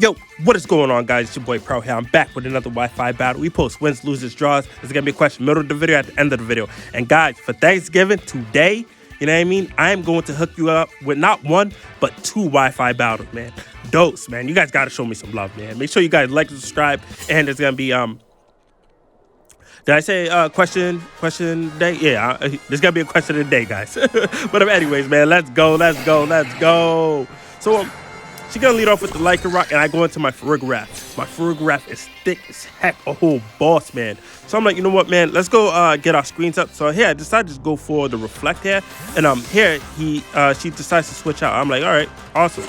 Yo, what is going on, guys? It's your boy Pro here. I'm back with another Wi-Fi battle. We post wins, losers, draws. There's gonna be a question middle of the video, at the end of the video. And guys, for Thanksgiving today, you know what I mean? I am going to hook you up with not one, but two Wi-Fi battles, man. Dose, man. You guys gotta show me some love, man. Make sure you guys like and subscribe. And there's gonna be did I say question day? Yeah, there's gonna be a question of the day, guys. But anyways, man, let's go. So she's gonna lead off with the Lycan Rock, and I go into my Prwell'Z. My Prwell'Z is thick as heck, a whole boss, man. So I'm like, you know what, man? Let's go get our screens up. So here, I decided to go for the Reflect here, and here she decides to switch out. I'm like, all right, awesome,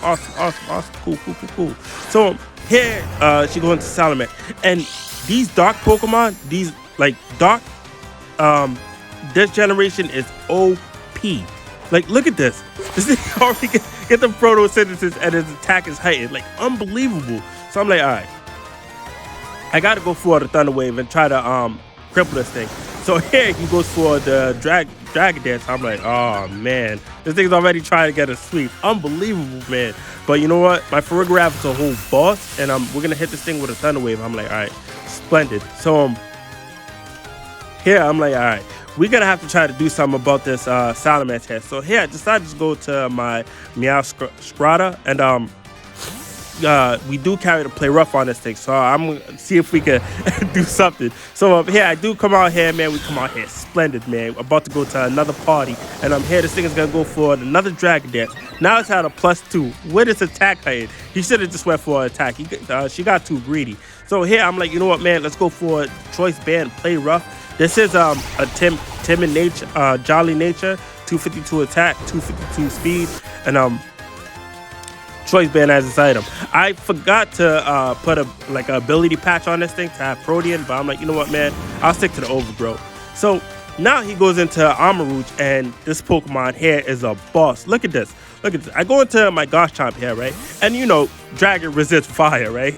cool. So here she goes into Salamander, and these dark Pokemon, these like dark, this generation is OP. Like, look at this. This thing already get the photosynthesis and his attack is heightened. Like, unbelievable. So I'm like, all right. I got to go for the Thunder Wave and try to cripple this thing. So here he goes for the Dragon Dance. I'm like, oh, man. This thing's already trying to get a sweep. Unbelievable, man. But you know what? My Prwell'Z is a whole boss, and we're going to hit this thing with a Thunder Wave. I'm like, all right, splendid. So here I'm like, all right. We're going to have to try to do something about this Salamander here. So here, I decided to go to my Meowscarlet, and we do carry the play rough on this thing. So I'm going to see if we can do something. So here, I do come out here, man. We come out here splendid, man. About to go to another party. And here, this thing is going to go for another Dragon Dance. Now it's at a +2 with its attack height. He should have just went for an attack. She got too greedy. So here, I'm like, you know what, man? Let's go for Choice Band, play rough. This is a timid nature, jolly nature, 252 attack, 252 speed, and Choice Band as its item. I forgot to put a ability patch on this thing to have Protean, but I'm like, you know what, man? I'll stick to the Overgrowth. So now he goes into Armor Rouge, and this Pokemon here is a boss. Look at this. I go into my Garchomp here, right? And you know, Dragon resists fire, right?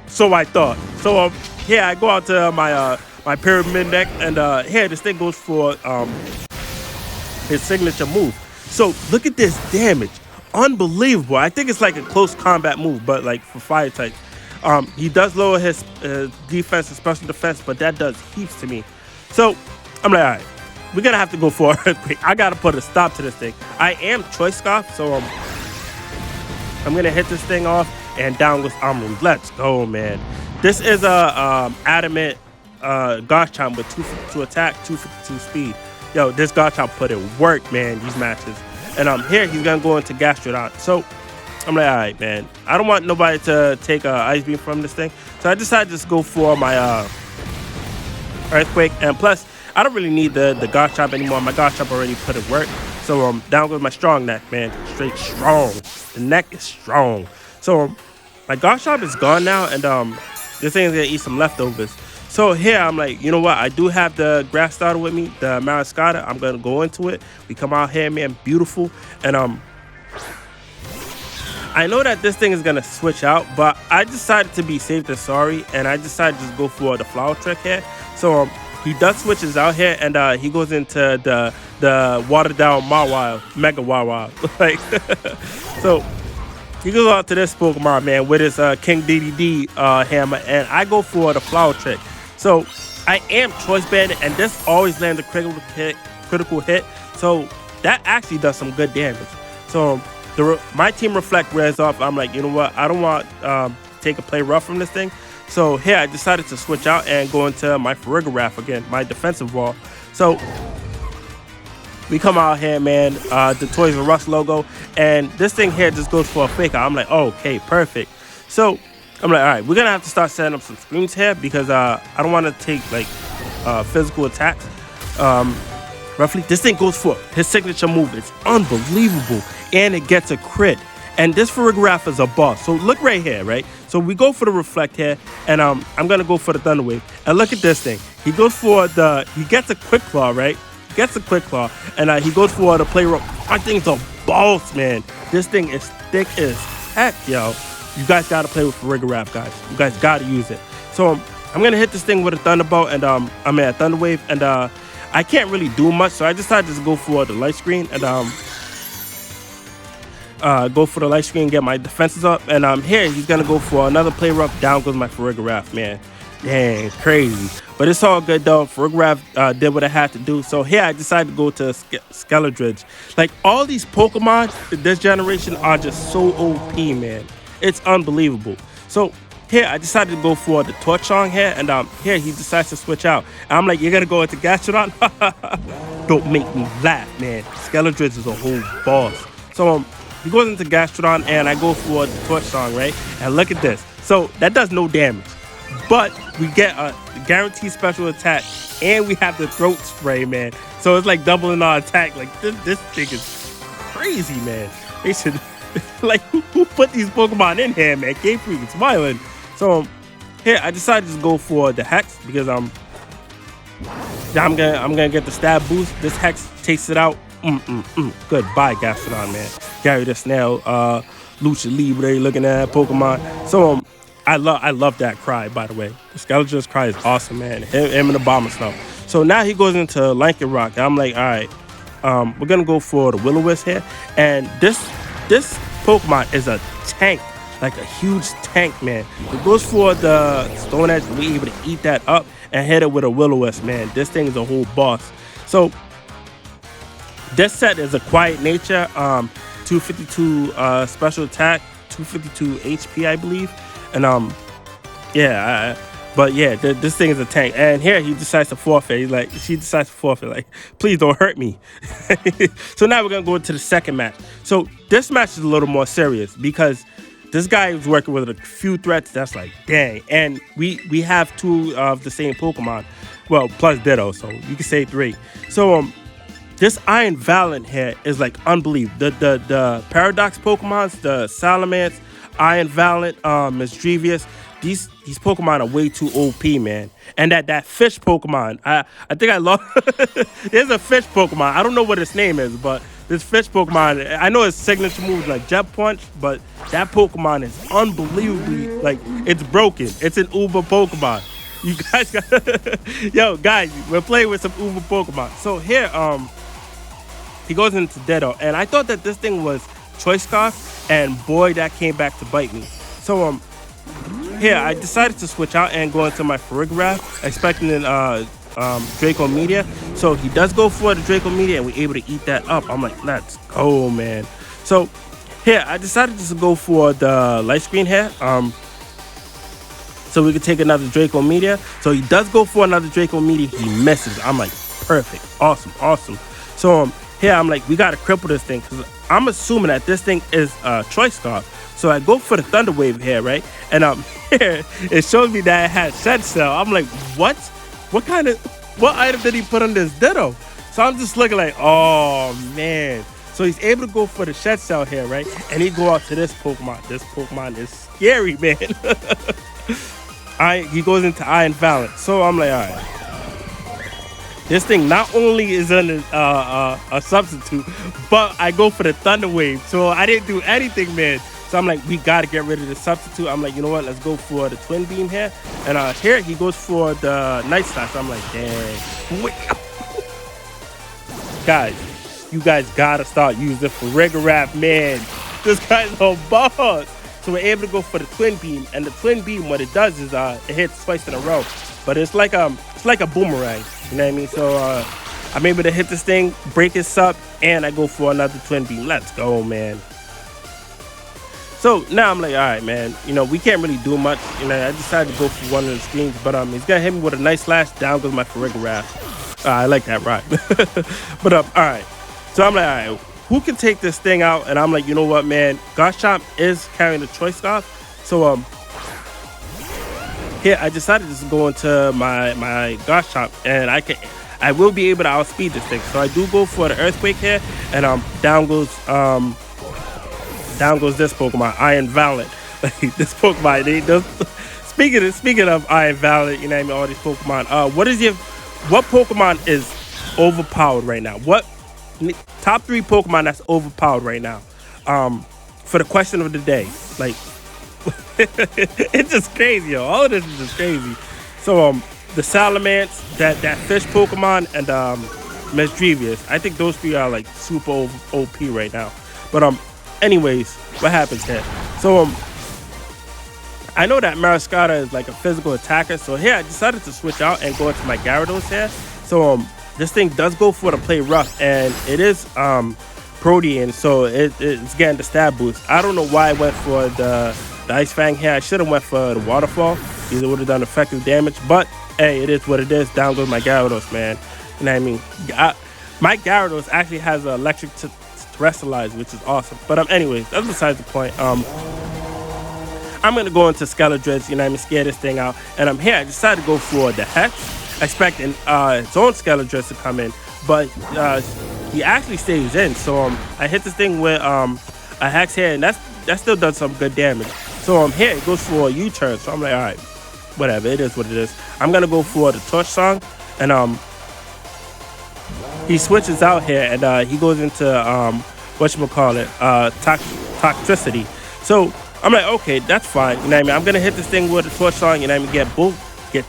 So I thought. So here I go out to my Pyramid deck, and here this thing goes for his signature move. So look at this damage, unbelievable. I think it's like a close combat move, but like for fire types. He does lower his defense and special defense, but that does heaps to me. So I'm like, all right, we're gonna have to go for an Earthquake. I gotta put a stop to this thing. I am Choice Scarf, so I'm gonna hit this thing off, and down goes Armor Rouge. Let's go, man. This is a adamant Garchomp with 252 attack, 252 speed. Yo, this Garchomp put in work, man, these matches. And here he's gonna go into Gastrodon. So I'm like, all right, man. I don't want nobody to take Ice Beam from this thing. So I decided to just go for my Earthquake. And plus, I don't really need the Garchomp anymore. My Garchomp already put in work. So down goes my strong neck, man. Straight strong. The neck is strong. So my Garchomp is gone now, and this thing's gonna eat some leftovers. So here, I'm like, you know what? I do have the grass starter with me, the Meowscarlet. I'm going to go into it. We come out here, man, beautiful. And I know that this thing is going to switch out, but I decided to be safe than sorry, and I decided to just go for the Flower Trick here. So he does switches out here, and he goes into the watered down Mawile, Mega Wawa. Like, so he goes out to this Pokemon, man, with his King DDD hammer, and I go for the Flower Trick. So I am Choice Banded, and this always lands a critical hit. So that actually does some good damage. So my team Reflect wears off. I'm like, you know what? I don't want to take a play rough from this thing. So here I decided to switch out and go into my Prwell'Z again, my defensive wall. So we come out here, man, the Toys R Us logo, and this thing here just goes for a fake out. I'm like, oh, okay, perfect. So I'm like, all right, we're gonna have to start setting up some screens here, because I don't want to take like physical attacks. Roughly, this thing goes for his signature move. It's unbelievable, and it gets a crit. And this Prwell'Z is a boss. So look right here, right? So we go for the Reflect here, and I'm gonna go for the Thunder Wave. And look at this thing. He goes for he gets a Quick Claw, right? Gets a Quick Claw, and he goes for the Play Rough. I think it's a boss, man. This thing is thick as heck, yo. You guys gotta play with Prwell'Z, guys. You guys gotta use it. So I'm gonna hit this thing with a Thunderbolt, and a Thunder Wave, and I can't really do much, so I decided to go for the Light Screen, and go for the light screen, get my defenses up, and here he's gonna go for another play rough. Down goes my Prwell'Z, man. Dang, crazy. But it's all good though. Prwell'Z did what I had to do. So here I decided to go to Scarlet. Like all these Pokemon this generation are just so OP, man. It's unbelievable. So here I decided to go for the Torchon here, and here he decides to switch out. And I'm like, you're gonna go into Garchomp? Don't make me laugh, man. Scarlet is a whole boss. So he goes into Garchomp, and I go for the Torchon, right? And look at this. So that does no damage, but we get a guaranteed special attack, and we have the throat spray, man. So it's like doubling our attack. Like this thing is crazy, man. They should like who put these Pokemon in here, man? Game Freak is smiling. So here I decided to go for the Hex because I'm gonna get the stab boost. This Hex takes it out. Goodbye, Garchomp, man. Gary the Snail, Lucha Libre, looking at Pokemon. So I love that cry, by the way. The Scarlet's cry is awesome, man. Him and the bomber stuff. So now he goes into Lycanroc. And I'm like, all right, we're gonna go for the Will-O-Wisp here, and this Pokemon is a tank, like a huge tank, man. It goes for the Stone Edge. We're able to eat that up and hit it with a Will-O-Wisp, man. This thing is a whole boss. So this set is a quiet nature, 252 special attack, 252 HP, I believe, and but yeah, this thing is a tank. And here he decides to forfeit. She decides to forfeit. Like, please don't hurt me. So now we're gonna go into the second match. So this match is a little more serious because this guy is working with a few threats that's like, dang. And we have two of the same Pokemon, well, plus Ditto, so you can say three. So this Iron Valiant here is like unbelievable. The Paradox Pokemons, the Salamence, Iron Valiant, Misdrevious, these Pokemon are way too OP, man. And that fish Pokemon, I think I love. There's a fish Pokemon. I don't know what its name is, but this fish Pokemon, I know its signature move is like Jet Punch, but that Pokemon is unbelievably, like, it's broken. It's an Uber Pokemon. You guys got, yo, guys, we're playing with some Uber Pokemon. So here, he goes into Ditto, and I thought that this thing was Choice Scarf, and boy, that came back to bite me. So here I decided to switch out and go into my Prwell'Z, expecting Draco Media. So he does go for the Draco Media, and we're able to eat that up. I'm like, let's go, man. So here I decided to go for the light screen here, so we could take another Draco Media. So he does go for another Draco Media. He misses. I'm like, perfect, awesome. So here I'm like, we gotta cripple this thing because I'm assuming that this thing is Choice Scarf. So I go for the Thunder Wave here, right? And here it shows me that it has Shed Cell. I'm like, what item did he put on this Ditto? So I'm just looking like, oh man. So he's able to go for the Shed Cell here, right? And he go out to this Pokemon. This Pokemon is scary, man. He goes into Iron Valiant. So I'm like, all right. This thing not only is a substitute, but I go for the Thunder Wave. So I didn't do anything, man. So I'm like, we got to get rid of the substitute. I'm like, you know what? Let's go for the Twin Beam here. And here he goes for the Night Slash. I'm like, dang. Guys, you guys got to start using Prwell'Z, man. This guy's a boss. So we're able to go for the Twin Beam. And the Twin Beam, what it does is it hits twice in a row. But it's like a boomerang. You know what I mean? So I'm able to hit this thing, break its up, and I go for another Twin Beam. Let's go, man. So now I'm like, all right, man. You know, we can't really do much. You know, I decided to go for one of the screens, but he's gonna hit me with a nice slash. Down goes my Prwell'Z. I like that ride. But all right. So I'm like, all right, who can take this thing out? And I'm like, you know what, man? Garchomp is carrying the Choice Scarf. So here I decided to go into my Garchomp, and I will be able to outspeed this thing. So I do go for the Earthquake here, and down goes this Pokemon, Iron Valiant. Like this Pokemon, speaking of Iron Valiant, you know what I mean, all these Pokemon. What Pokemon is overpowered right now? What top 3 Pokemon that's overpowered right now? For the question of the day, like. It's just crazy, yo. All of this is just crazy. So the Salamence, that fish Pokemon, and Misdrevious, I think those 3 are like super OP right now. But anyways, what happens here? So I know that Marascata is like a physical attacker, so here I decided to switch out and go into my Gyarados here. So this thing does go for the play rough, and it is Protean, so it's getting the stab boost. I don't know why I went for the Ice Fang here. I should have went for the Waterfall, because it would have done effective damage, but hey, it is what it is. Down goes my Gyarados, man. You know what I mean? My Gyarados actually has an electric terrestrialize, which is awesome. But anyways, that's besides the point. I'm going to go into Skeledriz, you know what I mean, scare this thing out. And I'm here, I decided to go for the Hex, expecting its own Skeledriz to come in. But he actually stays in. So I hit this thing with a Hex here, and that still does some good damage. So here, it goes for a U-turn. So I'm like, all right, whatever, it is what it is. I'm going to go for the Torch Song, and he switches out here, and he goes into, whatchamacallit, Toxicity. So I'm like, okay, that's fine. You know what I mean? I'm gonna hit this thing with a Torch Song, and I mean, get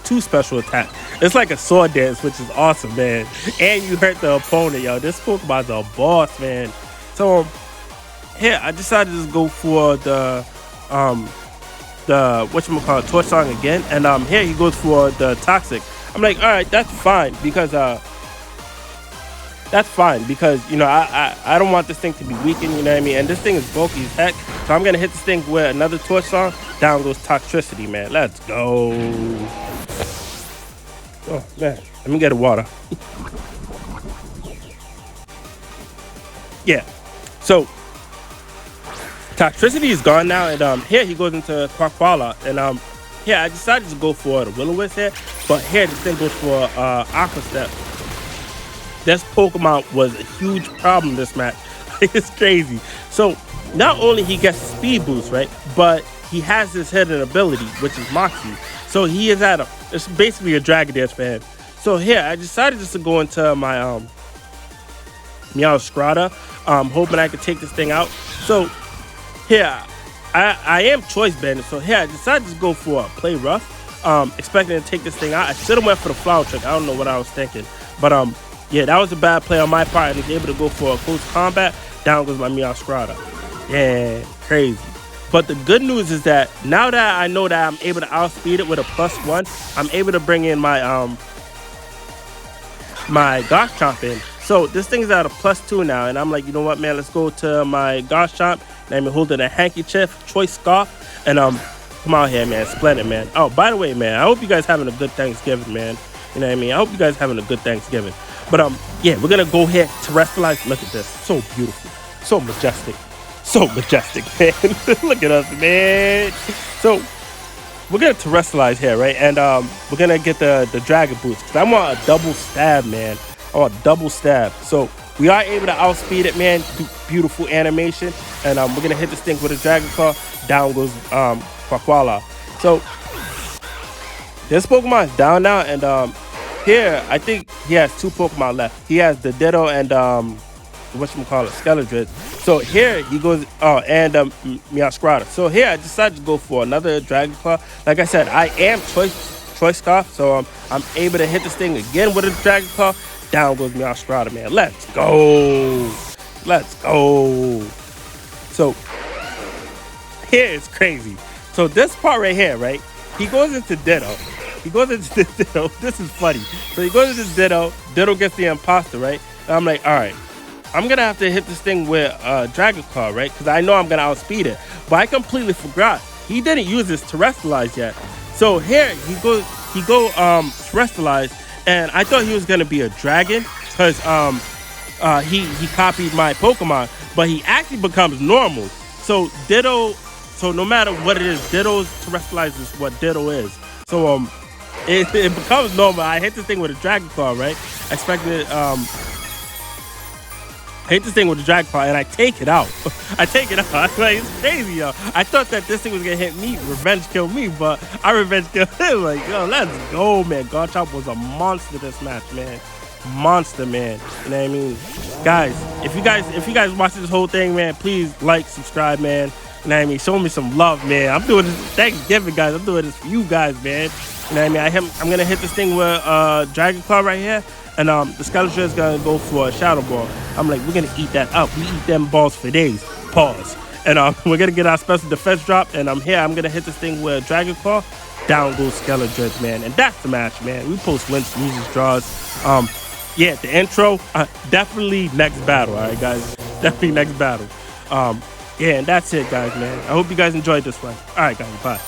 two special attacks. It's like a sword dance, which is awesome, man. And you hurt the opponent, yo. This Pokemon's a boss, man. So here I decided to just go for the whatchamacallit, Torch Song again, and here he goes for the Toxic. I'm like, all right, that's fine, because you know I don't want this thing to be weakened, you know what I mean? And this thing is bulky as heck, so I'm gonna hit this thing with another Torch Song. Down goes Toxicity, man. Let's go. Oh man, let me get a water. Yeah, so Toxicity is gone now, and here he goes into Prwell'Z, and here I decided to go for the Will-O-Wisp here, but here this thing goes for Aqua Step. This Pokemon was a huge problem this match. It's crazy. So not only he gets speed boost, right, but he has this hidden ability, which is Moxie. So he is it's basically a Dragon Dance for him. So here I decided just to go into my Meowscarada, hoping I could take this thing out. So here I am choice banded. So here I decided to go for a play rough, expecting to take this thing out. I should have went for the Flower Trick. I don't know what I was thinking, but yeah, that was a bad play on my part. I was able to go for a close combat. Down goes my Meowscarada. Yeah, crazy. But the good news is that now that I know that I'm able to outspeed it with a +1, I'm able to bring in my my Garchomp in. So this thing's at a +2 now, and I'm like, you know what, man? Let's go to my Garchomp. And I'm holding a handkerchief, choice scarf, and come out here, man. Splendid, man. Oh, by the way, man, I hope you guys having a good Thanksgiving, man. You know what I mean? I hope you guys having a good Thanksgiving. But yeah, we're gonna go ahead to terrestrialize. Look at this, so beautiful, so majestic, man. Look at us, man. So we're gonna terrestrialize here, right? And we're gonna get the Dragon Boost, because I want a double stab, man. I want a double stab. So we are able to outspeed it, man. Beautiful animation, and we're gonna hit this thing with a Dragon Claw. Down goes Prwell'Z. So this Pokemon is down now, and here I think he has two Pokemon left. He has the Ditto and Skeledriz. So here he goes, and Meowscarada. So here I decided to go for another Dragon Claw. Like I said, I am choice scarf, so I'm able to hit this thing again with a Dragon Claw. Down goes Meowscarada, man. Let's go. So here it's crazy. So this part right here, right? He goes into Ditto. This is funny. So he goes into Ditto. Ditto gets the Imposter, right? And I'm like, all right, I'm going to have to hit this thing with Dragon Claw, right? Because I know I'm going to outspeed it. But I completely forgot. He didn't use his Terrestrialize yet. So here he go Terrestrialize. And I thought he was going to be a dragon, because he copied my Pokemon. But he actually becomes normal. So Ditto, so no matter what it is, Ditto's Terrestrialize is what Ditto is. So it becomes normal. I hit this thing with a Dragon Claw, right? I expected I hit this thing with a Dragon Claw, and I take it out. Like, it's crazy, yo. I thought that this thing was gonna hit me, revenge kill me, but I revenge kill him. Like, yo, let's go, man. Garchomp was a monster this match, man. Monster, man. You know what I mean? Guys, if you guys watch this whole thing, man, please like, subscribe, man. You know what I mean? Show me some love, man. I'm doing this Thanksgiving, guys. I'm doing this for you guys, man. You know what I mean? I'm gonna hit this thing with Dragon Claw right here. And the Scarlet is gonna go for a Shadow Ball. I'm like, we're gonna eat that up. We eat them balls for days. Pause. And we're gonna get our special defense drop, and I'm here. I'm gonna hit this thing with a Dragon Claw. Down goes Scarlet, man, and that's the match, man. We post wins, loses, draws. Yeah, the intro, definitely next battle. All right, guys, definitely next battle. Yeah, and that's it, guys, man. I hope you guys enjoyed this one. All right, guys, bye.